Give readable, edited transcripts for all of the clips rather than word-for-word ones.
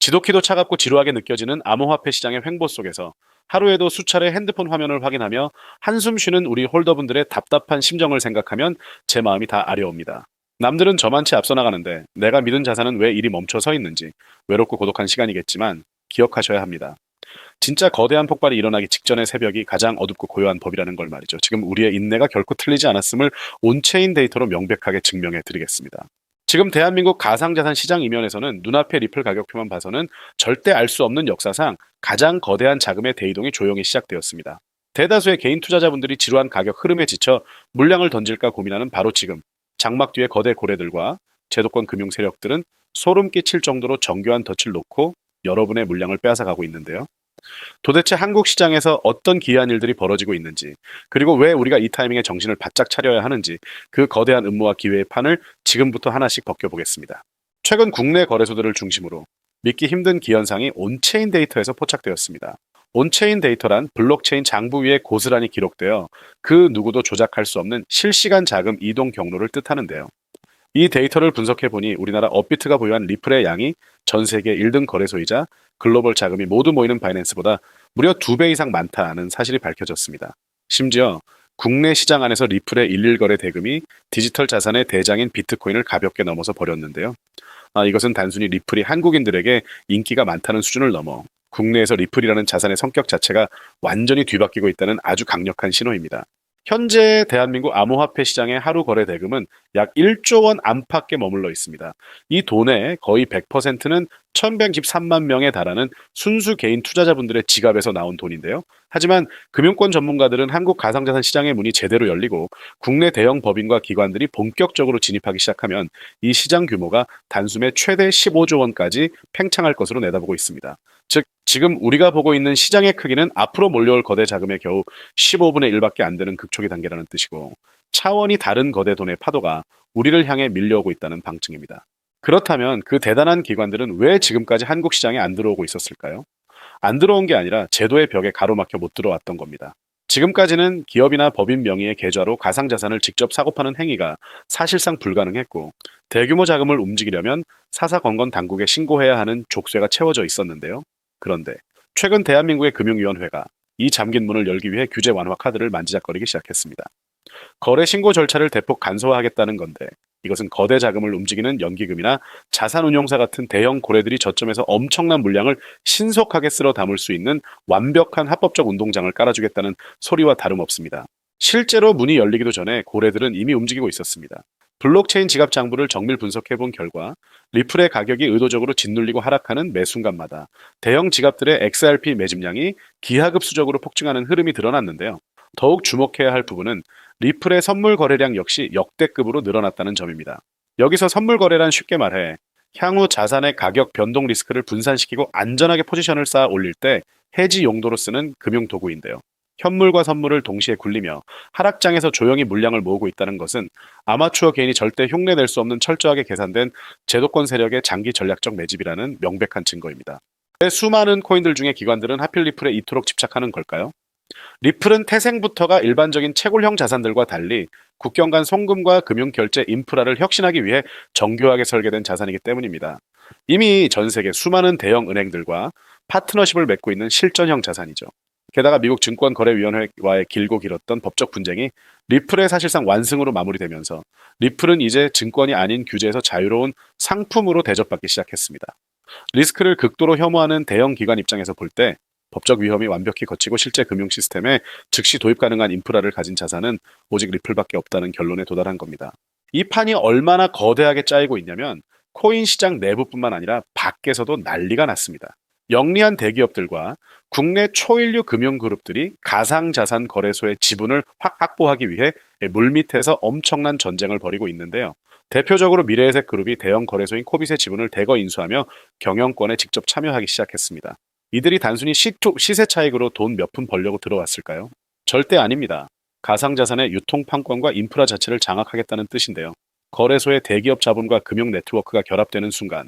지독히도 차갑고 지루하게 느껴지는 암호화폐 시장의 횡보 속에서 하루에도 수차례 핸드폰 화면을 확인하며 한숨 쉬는 우리 홀더분들의 답답한 심정을 생각하면 제 마음이 다 아려옵니다. 남들은 저만치 앞서 나가는데 내가 믿은 자산은 왜 이리 멈춰 서 있는지 외롭고 고독한 시간이겠지만 기억하셔야 합니다. 진짜 거대한 폭발이 일어나기 직전의 새벽이 가장 어둡고 고요한 법이라는 걸 말이죠. 지금 우리의 인내가 결코 틀리지 않았음을 온체인 데이터로 명백하게 증명해 드리겠습니다. 지금 대한민국 가상자산 시장 이면에서는 눈앞의 리플 가격표만 봐서는 절대 알 수 없는 역사상 가장 거대한 자금의 대이동이 조용히 시작되었습니다. 대다수의 개인 투자자분들이 지루한 가격 흐름에 지쳐 물량을 던질까 고민하는 바로 지금 장막 뒤의 거대 고래들과 제도권 금융 세력들은 소름 끼칠 정도로 정교한 덫을 놓고 여러분의 물량을 빼앗아가고 있는데요. 도대체 한국 시장에서 어떤 기이한 일들이 벌어지고 있는지, 그리고 왜 우리가 이 타이밍에 정신을 바짝 차려야 하는지 그 거대한 음모와 기회의 판을 지금부터 하나씩 벗겨보겠습니다. 최근 국내 거래소들을 중심으로 믿기 힘든 기현상이 온체인 데이터에서 포착되었습니다. 온체인 데이터란 블록체인 장부 위에 고스란히 기록되어 그 누구도 조작할 수 없는 실시간 자금 이동 경로를 뜻하는데요. 이 데이터를 분석해보니 우리나라 업비트가 보유한 리플의 양이 전 세계 1등 거래소이자 글로벌 자금이 모두 모이는 바이낸스보다 무려 2배 이상 많다는 사실이 밝혀졌습니다. 심지어 국내 시장 안에서 리플의 일일거래 대금이 디지털 자산의 대장인 비트코인을 가볍게 넘어서 버렸는데요. 이것은 단순히 리플이 한국인들에게 인기가 많다는 수준을 넘어 국내에서 리플이라는 자산의 성격 자체가 완전히 뒤바뀌고 있다는 아주 강력한 신호입니다. 현재 대한민국 암호화폐 시장의 하루 거래 대금은 약 1조 원 안팎에 머물러 있습니다. 이 돈의 거의 100%는 1113만 명에 달하는 순수 개인 투자자분들의 지갑에서 나온 돈인데요. 하지만 금융권 전문가들은 한국 가상자산 시장의 문이 제대로 열리고 국내 대형 법인과 기관들이 본격적으로 진입하기 시작하면 이 시장 규모가 단숨에 최대 15조 원까지 팽창할 것으로 내다보고 있습니다. 즉, 지금 우리가 보고 있는 시장의 크기는 앞으로 몰려올 거대 자금의 겨우 15분의 1밖에 안 되는 극초기 단계라는 뜻이고 차원이 다른 거대 돈의 파도가 우리를 향해 밀려오고 있다는 방증입니다. 그렇다면 그 대단한 기관들은 왜 지금까지 한국 시장에 안 들어오고 있었을까요? 안 들어온 게 아니라 제도의 벽에 가로막혀 못 들어왔던 겁니다. 지금까지는 기업이나 법인 명의의 계좌로 가상자산을 직접 사고 파는 행위가 사실상 불가능했고 대규모 자금을 움직이려면 사사건건 당국에 신고해야 하는 족쇄가 채워져 있었는데요. 그런데 최근 대한민국의 금융위원회가 이 잠긴 문을 열기 위해 규제 완화 카드를 만지작거리기 시작했습니다. 거래 신고 절차를 대폭 간소화하겠다는 건데 이것은 거대 자금을 움직이는 연기금이나 자산운용사 같은 대형 고래들이 저점에서 엄청난 물량을 신속하게 쓸어 담을 수 있는 완벽한 합법적 운동장을 깔아주겠다는 소리와 다름없습니다. 실제로 문이 열리기도 전에 고래들은 이미 움직이고 있었습니다. 블록체인 지갑 장부를 정밀 분석해 본 결과 리플의 가격이 의도적으로 짓눌리고 하락하는 매 순간마다 대형 지갑들의 XRP 매집량이 기하급수적으로 폭증하는 흐름이 드러났는데요. 더욱 주목해야 할 부분은 리플의 선물 거래량 역시 역대급으로 늘어났다는 점입니다. 여기서 선물 거래란 쉽게 말해 향후 자산의 가격 변동 리스크를 분산시키고 안전하게 포지션을 쌓아 올릴 때 해지 용도로 쓰는 금융 도구인데요. 현물과 선물을 동시에 굴리며 하락장에서 조용히 물량을 모으고 있다는 것은 아마추어 개인이 절대 흉내낼 수 없는 철저하게 계산된 제도권 세력의 장기 전략적 매집이라는 명백한 증거입니다. 왜 수많은 코인들 중에 기관들은 하필 리플에 이토록 집착하는 걸까요? 리플은 태생부터가 일반적인 채굴형 자산들과 달리 국경 간 송금과 금융 결제 인프라를 혁신하기 위해 정교하게 설계된 자산이기 때문입니다. 이미 전 세계 수많은 대형 은행들과 파트너십을 맺고 있는 실전형 자산이죠. 게다가 미국 증권거래위원회와의 길고 길었던 법적 분쟁이 리플의 사실상 완승으로 마무리되면서 리플은 이제 증권이 아닌 규제에서 자유로운 상품으로 대접받기 시작했습니다. 리스크를 극도로 혐오하는 대형 기관 입장에서 볼 때 법적 위험이 완벽히 거치고 실제 금융 시스템에 즉시 도입 가능한 인프라를 가진 자산은 오직 리플밖에 없다는 결론에 도달한 겁니다. 이 판이 얼마나 거대하게 짜이고 있냐면 코인 시장 내부뿐만 아니라 밖에서도 난리가 났습니다. 영리한 대기업들과 국내 초일류 금융그룹들이 가상자산 거래소의 지분을 확 확보하기 위해 물밑에서 엄청난 전쟁을 벌이고 있는데요. 대표적으로 미래에셋 그룹이 대형 거래소인 코빗의 지분을 대거 인수하며 경영권에 직접 참여하기 시작했습니다. 이들이 단순히 시세 차익으로 돈 몇 푼 벌려고 들어왔을까요? 절대 아닙니다. 가상자산의 유통 판권과 인프라 자체를 장악하겠다는 뜻인데요. 거래소의 대기업 자본과 금융 네트워크가 결합되는 순간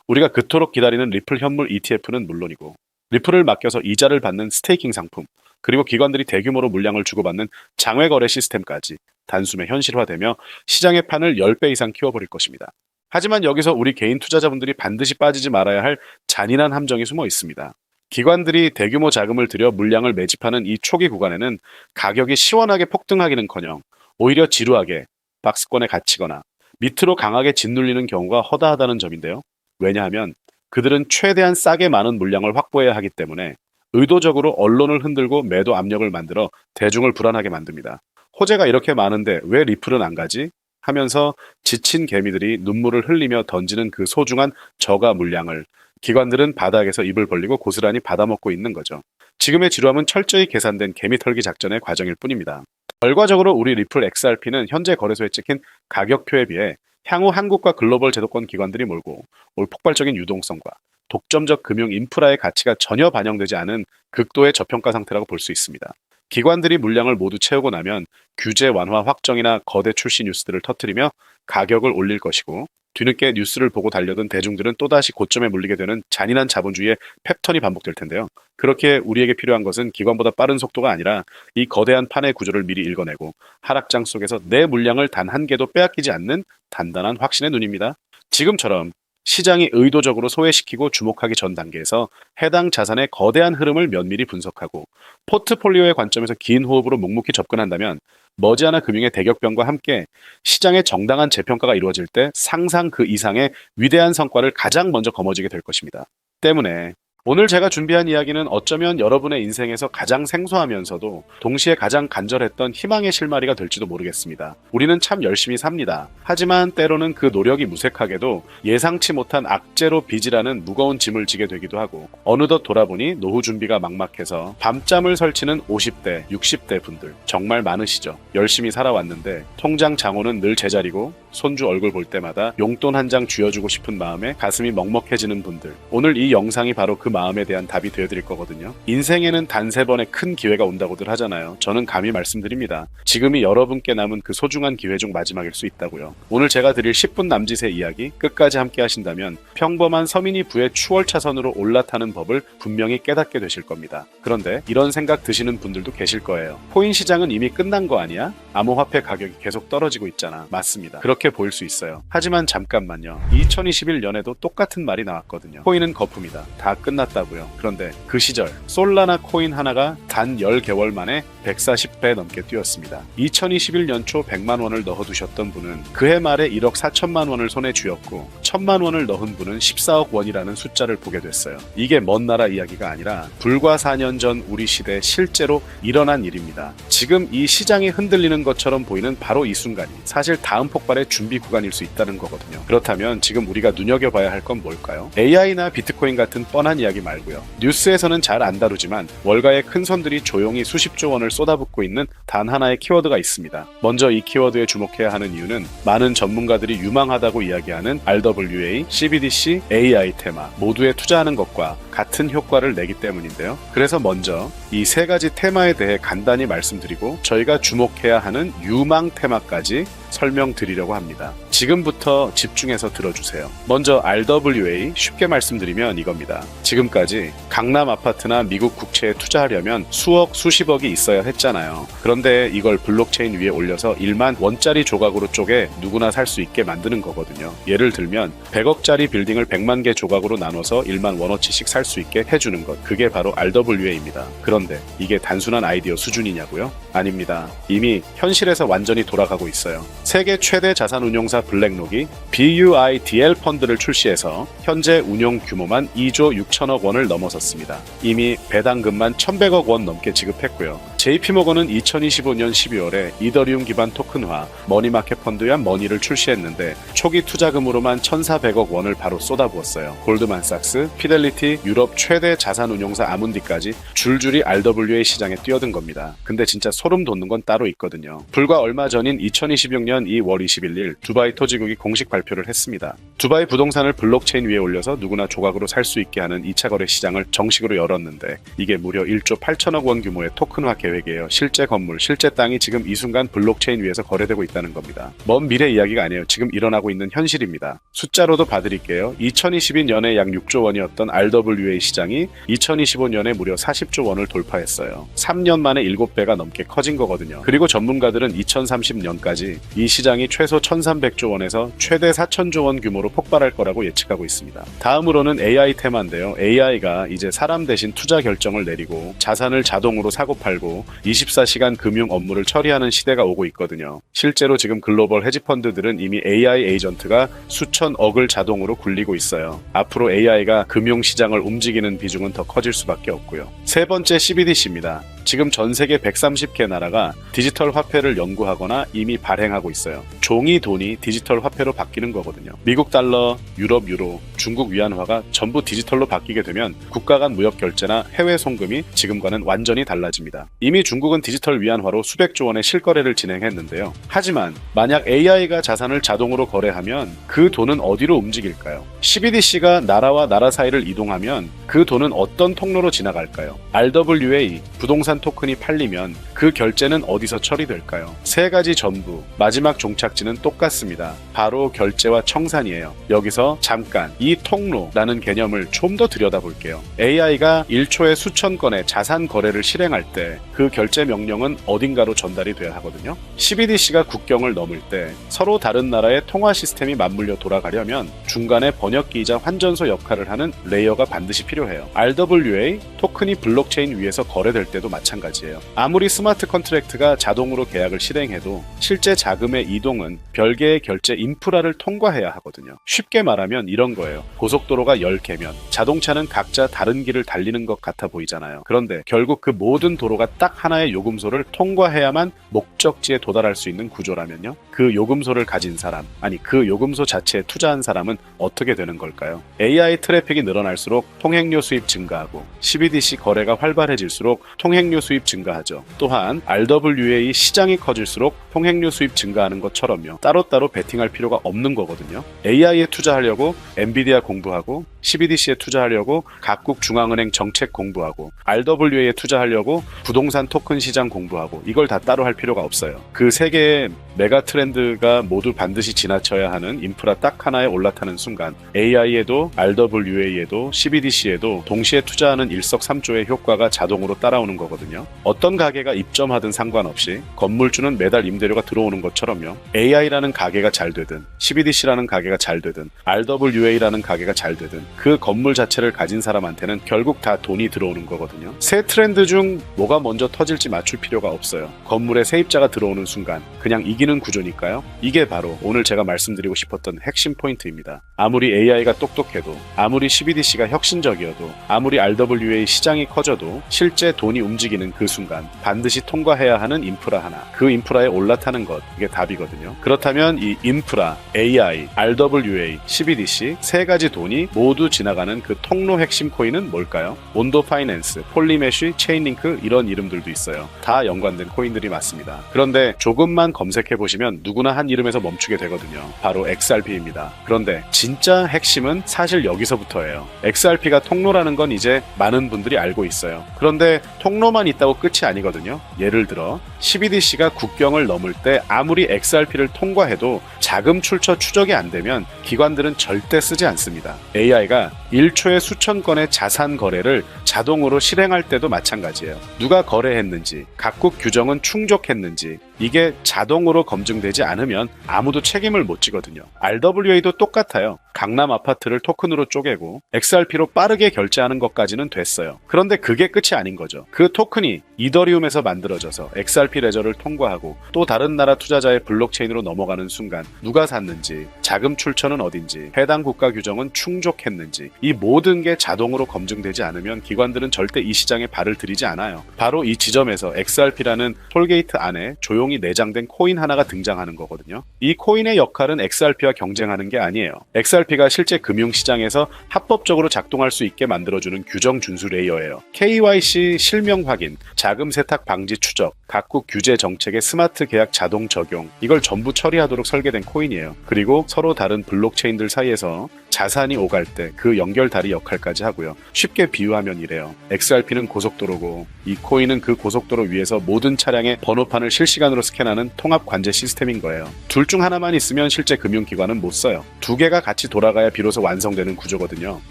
우리가 그토록 기다리는 리플 현물 ETF는 물론이고 리플을 맡겨서 이자를 받는 스테이킹 상품 그리고 기관들이 대규모로 물량을 주고받는 장외 거래 시스템까지 단숨에 현실화되며 시장의 판을 10배 이상 키워버릴 것입니다. 하지만 여기서 우리 개인 투자자분들이 반드시 빠지지 말아야 할 잔인한 함정이 숨어 있습니다. 기관들이 대규모 자금을 들여 물량을 매집하는 이 초기 구간에는 가격이 시원하게 폭등하기는커녕 오히려 지루하게 박스권에 갇히거나 밑으로 강하게 짓눌리는 경우가 허다하다는 점인데요. 왜냐하면 그들은 최대한 싸게 많은 물량을 확보해야 하기 때문에 의도적으로 언론을 흔들고 매도 압력을 만들어 대중을 불안하게 만듭니다. 호재가 이렇게 많은데 왜 리플은 안 가지? 하면서 지친 개미들이 눈물을 흘리며 던지는 그 소중한 저가 물량을 기관들은 바닥에서 입을 벌리고 고스란히 받아먹고 있는 거죠. 지금의 지루함은 철저히 계산된 개미 털기 작전의 과정일 뿐입니다. 결과적으로 우리 리플 XRP는 현재 거래소에 찍힌 가격표에 비해 향후 한국과 글로벌 제도권 기관들이 몰고 올 폭발적인 유동성과 독점적 금융 인프라의 가치가 전혀 반영되지 않은 극도의 저평가 상태라고 볼 수 있습니다. 기관들이 물량을 모두 채우고 나면 규제 완화 확정이나 거대 출시 뉴스들을 터뜨리며 가격을 올릴 것이고, 뒤늦게 뉴스를 보고 달려든 대중들은 또다시 고점에 물리게 되는 잔인한 자본주의의 펩턴이 반복될 텐데요. 그렇게 우리에게 필요한 것은 기관보다 빠른 속도가 아니라 이 거대한 판의 구조를 미리 읽어내고 하락장 속에서 내 물량을 단 한 개도 빼앗기지 않는 단단한 확신의 눈입니다. 지금처럼 시장이 의도적으로 소외시키고 주목하기 전 단계에서 해당 자산의 거대한 흐름을 면밀히 분석하고 포트폴리오의 관점에서 긴 호흡으로 묵묵히 접근한다면 머지않아 금융의 대격변과 함께 시장의 정당한 재평가가 이루어질 때 상상 그 이상의 위대한 성과를 가장 먼저 거머쥐게 될 것입니다. 때문에 오늘 제가 준비한 이야기는 어쩌면 여러분의 인생에서 가장 생소하면서도 동시에 가장 간절했던 희망의 실마리가 될지도 모르겠습니다. 우리는 참 열심히 삽니다. 하지만 때로는 그 노력이 무색하게도 예상치 못한 악재로 빚이라는 무거운 짐을 지게 되기도 하고, 어느덧 돌아보니 노후 준비가 막막해서 밤잠을 설치는 50대, 60대 분들 정말 많으시죠. 열심히 살아왔는데 통장 장호는 늘 제자리고 손주 얼굴 볼 때마다 용돈 한 장 쥐어주고 싶은 마음에 가슴이 먹먹해지는 분들, 오늘 이 영상이 바로 그 마음에 대한 답이 되어드릴 거거든요. 인생에는 단 세 번의 큰 기회가 온다고들 하잖아요. 저는 감히 말씀드립니다. 지금이 여러분께 남은 그 소중한 기회 중 마지막일 수 있다고요. 오늘 제가 드릴 10분 남짓의 이야기 끝까지 함께 하신다면 평범한 서민이 부의 추월차선으로 올라타는 법을 분명히 깨닫게 되실 겁니다. 그런데 이런 생각 드시는 분들도 계실 거예요. 코인 시장은 이미 끝난 거 아니야? 암호화폐 가격이 계속 떨어지고 있잖아. 맞습니다. 그렇게 보일 수 있어요. 하지만 잠깐만요. 2021년에도 똑같은 말이 나왔거든요. 코인은 거품이다. 다 끝났다고요. 그런데 그 시절 솔라나 코인 하나가 단 10개월 만에 140배 넘게 뛰었습니다. 2021년 초 100만 원을 넣어두셨던 분은 그해 말에 1억 4천만 원을 손에 쥐었고 1000만 원을 넣은 분은 14억 원이라는 숫자를 보게 됐어요. 이게 먼 나라 이야기가 아니라 불과 4년 전 우리 시대에 실제로 일어난 일입니다. 지금 이 시장이 흔들리는 것처럼 보이는 바로 이 순간이 사실 다음 폭발의 준비 구간일 수 있다는 거거든요. 그렇다면 지금 우리가 눈여겨봐야 할 건 뭘까요? AI나 비트코인 같은 뻔한 이야기 말고요. 뉴스에서는 잘 안 다루지만 월가의 큰 손들이 조용히 수십조 원을 쏟아붓고 있는 단 하나의 키워드가 있습니다. 먼저 이 키워드에 주목해야 하는 이유는 많은 전문가들이 유망하다고 이야기하는 RWA, CBDC, AI 테마 모두에 투자하는 것과 같은 효과를 내기 때문인데요. 그래서 먼저 이 세 가지 테마에 대해 간단히 말씀드리고 저희가 주목해야 하는 유망 테마까지 설명드리려고 합니다. 지금부터 집중해서 들어주세요. 먼저 RWA, 쉽게 말씀드리면 이겁니다. 지금까지 강남 아파트나 미국 국채에 투자하려면 수억, 수십억이 있어야 했잖아요. 그런데 이걸 블록체인 위에 올려서 1만 원짜리 조각으로 쪼개 누구나 살 수 있게 만드는 거거든요. 예를 들면 100억짜리 빌딩을 100만 개 조각으로 나눠서 1만 원어치씩 살 수 있게 해주는 것, 그게 바로 RWA입니다. 그런데 이게 단순한 아이디어 수준이냐고요? 아닙니다. 이미 현실에서 완전히 돌아가고 있어요. 세계 최대 자산운용사 블랙록이 BUIDL 펀드를 출시해서 현재 운용 규모만 2조 6천억 원을 넘어섰습니다. 이미 배당금만 1100억 원 넘게 지급했고요. JP모건은 2025년 12월에 이더리움 기반 토큰화 머니마켓 펀드야 머니를 출시했는데 초기 투자금으로만 1,400억 원을 바로 쏟아부었어요. 골드만삭스, 피델리티, 유럽 최대 자산운용사 아문디까지 줄줄이 RWA 시장에 뛰어든 겁니다. 근데 진짜 소름 돋는 건 따로 있거든요. 불과 얼마 전인 2026년 2월 21일 두바이 토지국이 공식 발표를 했습니다. 두바이 부동산을 블록체인 위에 올려서 누구나 조각으로 살 수 있게 하는 2차 거래 시장을 정식으로 열었는데 이게 무려 1조 8천억 원 규모의 토큰화 계획 거래기예요. 실제 건물, 실제 땅이 지금 이 순간 블록체인 위에서 거래되고 있다는 겁니다. 먼 미래 이야기가 아니에요. 지금 일어나고 있는 현실입니다. 숫자로도 봐드릴게요. 2022년에 약 6조 원이었던 RWA 시장이 2025년에 무려 40조 원을 돌파했어요. 3년 만에 7배가 넘게 커진 거거든요. 그리고 전문가들은 2030년까지 이 시장이 최소 1300조 원에서 최대 4000조 원 규모로 폭발할 거라고 예측하고 있습니다. 다음으로는 AI 테마인데요. AI가 이제 사람 대신 투자 결정을 내리고 자산을 자동으로 사고팔고 24시간 금융 업무를 처리하는 시대가 오고 있거든요. 실제로 지금 글로벌 헤지펀드들은 이미 AI 에이전트가 수천억을 자동으로 굴리고 있어요. 앞으로 AI가 금융시장을 움직이는 비중은 더 커질 수밖에 없고요. 세 번째 CBDC입니다. 지금 전 세계 130개 나라가 디지털 화폐를 연구하거나 이미 발행하고 있어요. 종이 돈이 디지털 화폐로 바뀌는 거거든요. 미국 달러, 유럽 유로, 중국 위안화가 전부 디지털로 바뀌게 되면 국가 간 무역 결제나 해외 송금이 지금과는 완전히 달라집니다. 이미 중국은 디지털 위안화로 수백조 원의 실거래를 진행했는데요. 하지만 만약 AI가 자산을 자동으로 거래하면 그 돈은 어디로 움직일까요? CBDC가 나라와 나라 사이를 이동하면 그 돈은 어떤 통로로 지나갈까요? RWA, 부동산 토큰이 팔리면 그 결제는 어디서 처리될까요? 세 가지 전부 마지막 종착지는 똑같습니다. 바로 결제와 청산이에요. 여기서 잠깐 이 통로라는 개념을 좀 더 들여다볼게요. AI가 1초에 수천 건의 자산 거래를 실행할 때 그 결제 명령은 어딘가로 전달이 돼야 하거든요. CBDC가 국경을 넘을 때 서로 다른 나라의 통화 시스템이 맞물려 돌아가려면 중간에 번역기이자 환전소 역할을 하는 레이어가 반드시 필요해요. RWA, 토큰이 블록체인 위에서 거래될 때도 마찬가지예요. 아무리 스마트 컨트랙트가 자동으로 계약을 실행해도 실제 자금의 이동은 별개의 결제 인프라를 통과해야 하거든요. 쉽게 말하면 이런 거예요. 고속도로가 10개면 자동차는 각자 다른 길을 달리는 것 같아 보이잖아요. 그런데 결국 그 모든 도로가 딱 하나의 요금소를 통과해야만 목적지에 도달할 수 있는 구조라면요. 그 요금소를 가진 사람, 아니 그 요금소 자체에 투자한 사람은 어떻게 되는 걸까요? AI 트래픽이 늘어날수록 통행료 수입 증가하고 CBDC 거래가 활발해질수록 통행료 수입 증가하죠. 또한 RWA 시장이 커질수록 통행료 수입 증가하는 것처럼요. 따로따로 베팅할 필요가 없는 거거든요. AI에 투자하려고 엔비디아 공부하고 CBDC에 투자하려고 각국 중앙은행 정책 공부하고 RWA에 투자하려고 부동산 토큰 시장 공부하고 이걸 다 따로 할 필요가 없어요. 그 세 개의 메가 트렌드가 모두 반드시 지나쳐야 하는 인프라 딱 하나에 올라타는 순간 AI에도 RWA에도 CBDC에도 동시에 투자하는 일석삼조의 효과가 자동으로 따라오는 거거든요. 어떤 가게가 입점하든 상관없이 건물주는 매달 임대료가 들어오는 것처럼요. AI라는 가게가 잘 되든 CBDC라는 가게가 잘 되든 RWA라는 가게가 잘 되든 그 건물 자체를 가진 사람한테는 결국 다 돈이 들어오는 거거든요. 세 트렌드 중 뭐가 먼저 터질지 맞출 필요가 없어요. 건물에 세입자가 들어오는 순간 그냥 이기는 구조니까요. 이게 바로 오늘 제가 말씀드리고 싶었던 핵심 포인트입니다. 아무리 AI가 똑똑해도 아무리 CBDC가 혁신적이어도 아무리 RWA 시장이 커져도 실제 돈이 움직이는 그 순간 반드시 통과해야 하는 인프라 하나, 그 인프라에 올라타는 것, 이게 답이거든요. 그렇다면 이 인프라, AI, RWA, CBDC 세 가지 돈이 모두 지나가는 그 통로 핵심 코인은 뭘까요? 온도 파이낸스, 폴리메쉬, 체인링크 이런 이름들도 있어요. 다 연관된 코인들이 맞습니다. 그런데 조금만 검색해보시면 누구나 한 이름에서 멈추게 되거든요. 바로 XRP입니다. 그런데 진짜 핵심은 사실 여기서부터예요. XRP가 통로라는 건 이제 많은 분들이 알고 있어요. 그런데 통로만 있다고 끝이 아니거든요. 예를 들어 CBDC가 국경을 넘을 때 아무리 XRP를 통과해도 자금 출처 추적이 안 되면 기관들은 절대 쓰지 않습니다. AI가 1초에 수천 건의 자산 거래를 자동으로 실행할 때도 마찬가지예요. 누가 거래했는지, 각국 규정은 충족했는지 이게 자동으로 검증되지 않으면 아무도 책임을 못 지거든요. RWA도 똑같아요. 강남 아파트를 토큰으로 쪼개고 XRP로 빠르게 결제하는 것까지는 됐어요. 그런데 그게 끝이 아닌 거죠. 그 토큰이 이더리움에서 만들어져서 XRP 레저를 통과하고 또 다른 나라 투자자의 블록체인으로 넘어가는 순간 누가 샀는지, 자금 출처는 어딘지, 해당 국가 규정은 충족했는지 이 모든 게 자동으로 검증되지 않으면 기관들은 절대 이 시장에 발을 들이지 않아요. 바로 이 지점에서 XRP라는 톨게이트 안에 조용히 내장된 코인 하나가 등장하는 거거든요. 이 코인의 역할은 XRP와 경쟁하는 게 아니에요. XRP가 실제 금융시장에서 합법적으로 작동할 수 있게 만들어주는 규정 준수 레이어예요. KYC 실명 확인, 자금 세탁 방지 추적, 각국 규제 정책의 스마트 계약 자동 적용 이걸 전부 처리하도록 설계된 코인이에요. 그리고 서로 다른 블록체인들 사이에서 자산이 오갈 때 그 연결다리 역할까지 하고요. 쉽게 비유하면 이래요. XRP는 고속도로고 이 코인은 그 고속도로 위에서 모든 차량의 번호판을 실시간으로 스캔하는 통합 관제 시스템인 거예요. 둘 중 하나만 있으면 실제 금융기관은 못 써요. 두 개가 같이 돌아가야 비로소 완성되는 구조거든요.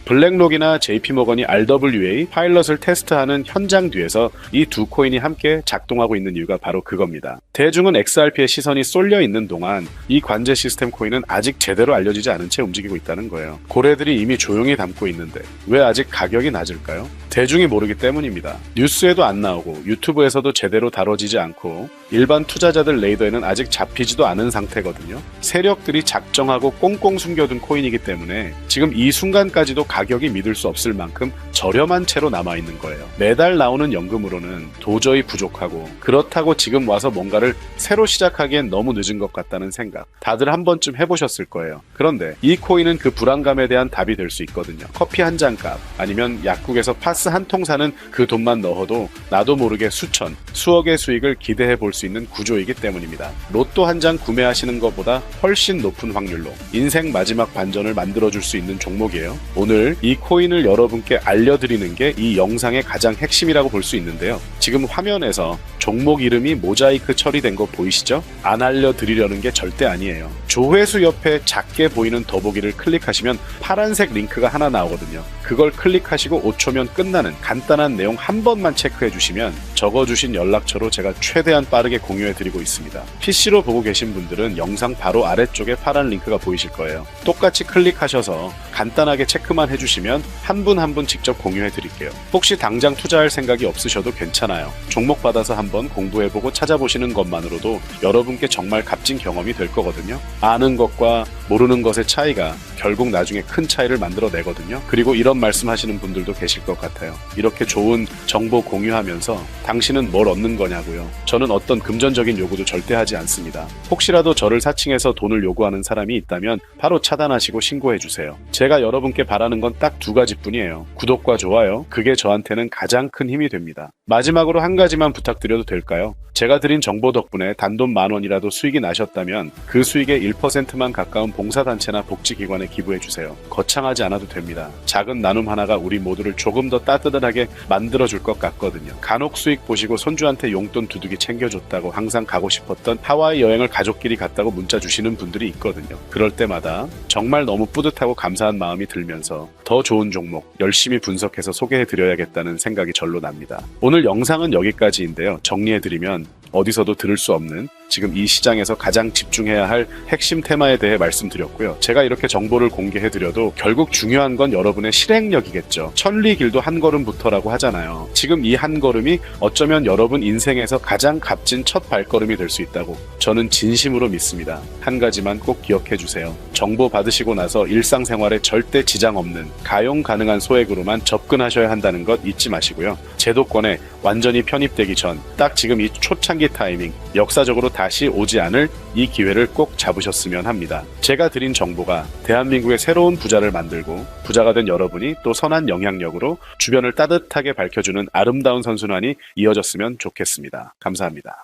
블랙록이나 JP모건이 RWA 파일럿을 테스트하는 현장 뒤에서 이 두 코인이 함께 작동하고 있는 이유가 바로 그겁니다. 대중은 XRP의 시선이 쏠려 있는 동안 이 관제 시스템 코인은 아직 제대로 알려지지 않은 채 움직이고 있다는 거예요. 고래들이 이미 조용히 담고 있는데 왜 아직 가격이 낮을까요? 대중이 모르기 때문입니다. 뉴스에도 안 나오고 유튜브에서도 제대로 다뤄지지 않고 일반 투자자들 레이더에는 아직 잡히지도 않은 상태거든요. 세력들이 작정하고 꽁꽁 숨겨둔 코인이기 때문에 지금 이 순간까지도 가격이 믿을 수 없을 만큼 저렴한 채로 남아있는 거예요. 매달 나오는 연금으로는 도저히 부족하고 그렇다고 지금 와서 뭔가를 새로 시작하기엔 너무 늦은 것 같다는 생각 다들 한 번쯤 해보셨을 거예요. 그런데 이 코인은 그 불안감에 대한 답이 될 수 있거든요. 커피 한 잔 값 아니면 약국에서 파스 한 통 사는 그 돈만 넣어도 나도 모르게 수천, 수억의 수익을 기대해 볼 수 있는 구조이기 때문입니다. 로또 한 장 구매하시는 것보다 훨씬 높은 확률로 인생 마지막 반전을 만들어줄 수 있는 종목이에요. 오늘 이 코인을 여러분께 알려드리는 게 이 영상의 가장 핵심이라고 볼 수 있는데요. 지금 화면에서 종목 이름이 모자이크 처리된 거 보이시죠? 안 알려드리려는 게 절대 아니에요. 조회수 옆에 작게 보이는 더보기를 클릭하시면 파란색 링크가 하나 나오거든요. 그걸 클릭하시고 5초면 끝나는 간단한 내용 한 번만 체크해 주시면 적어주신 연락처로 제가 최대한 빠르게 공유해 드리고 있습니다. PC로 보고 계신 분들은 영상 바로 아래쪽에 파란 링크가 보이실 거예요. 똑같이 클릭하셔서 간단하게 체크만 해주시면 한 분 한 분 직접 공유해 드릴게요. 혹시 당장 투자할 생각이 없으셔도 괜찮아요. 종목 받아서 한번 공부해보고 찾아보시는 것만으로도 여러분께 정말 값진 경험이 될 거거든요. 아는 것과 모르는 것의 차이가 결국 나중에 큰 차이를 만들어내거든요. 그리고 이런 말씀하시는 분들도 계실 것 같아요. 이렇게 좋은 정보 공유하면서 당신은 뭘 얻는 거냐고요. 저는 어떤 금전적인 요구도 절대 하지 않습니다. 혹시라도 저를 사칭해서 돈을 요구하는 사람이 있다면 바로 차단하시고 신고해주세요. 제가 여러분께 바라는 건 딱 두 가지뿐이에요. 구독과 좋아요. 그게 저한테는 가장 큰 힘이 됩니다. 마지막으로 한 가지만 부탁드려도 될까요? 제가 드린 정보 덕분에 단돈 10,000원이라도 수익이 나셨다면 그 수익의 1%만 가까운 봉사단체나 복지기관에 기부해주세요. 거창하지 않아도 됩니다. 작은 나눔 하나가 우리 모두를 조금 더 따뜻하게 만들어줄 것 같거든요. 간혹 수익 보시고 손주한테 용돈 두둑이 챙겨줬다고 항상 가고 싶었던 하와이 여행을 가족끼리 갔다고 문자 주시는 분들이 있거든요. 그럴 때마다 정말 너무 뿌듯하고 감사한 마음이 들면서 더 좋은 종목 열심히 분석해서 소개해드려야겠다는 생각이 절로 납니다. 오늘 영상은 여기까지인데요. 정리해드리면 어디서도 들을 수 없는 지금 이 시장에서 가장 집중해야 할 핵심 테마에 대해 말씀드렸고요. 제가 이렇게 정보를 공개해드려도 결국 중요한 건 여러분의 실행력이겠죠. 천리길도 한 걸음부터라고 하잖아요. 지금 이 한 걸음이 어쩌면 여러분 인생에서 가장 값진 첫 발걸음이 될 수 있다고 저는 진심으로 믿습니다. 한 가지만 꼭 기억해주세요. 정보 받으시고 나서 일상생활에 절대 지장 없는 가용 가능한 소액으로만 접근하셔야 한다는 것 잊지 마시고요. 제도권에 완전히 편입되기 전 딱 지금 이 초창기 타이밍 역사적으로 다시 오지 않을 이 기회를 꼭 잡으셨으면 합니다. 제가 드린 정보가 대한민국의 새로운 부자를 만들고 부자가 된 여러분이 또 선한 영향력으로 주변을 따뜻하게 밝혀주는 아름다운 선순환이 이어졌으면 좋겠습니다. 감사합니다.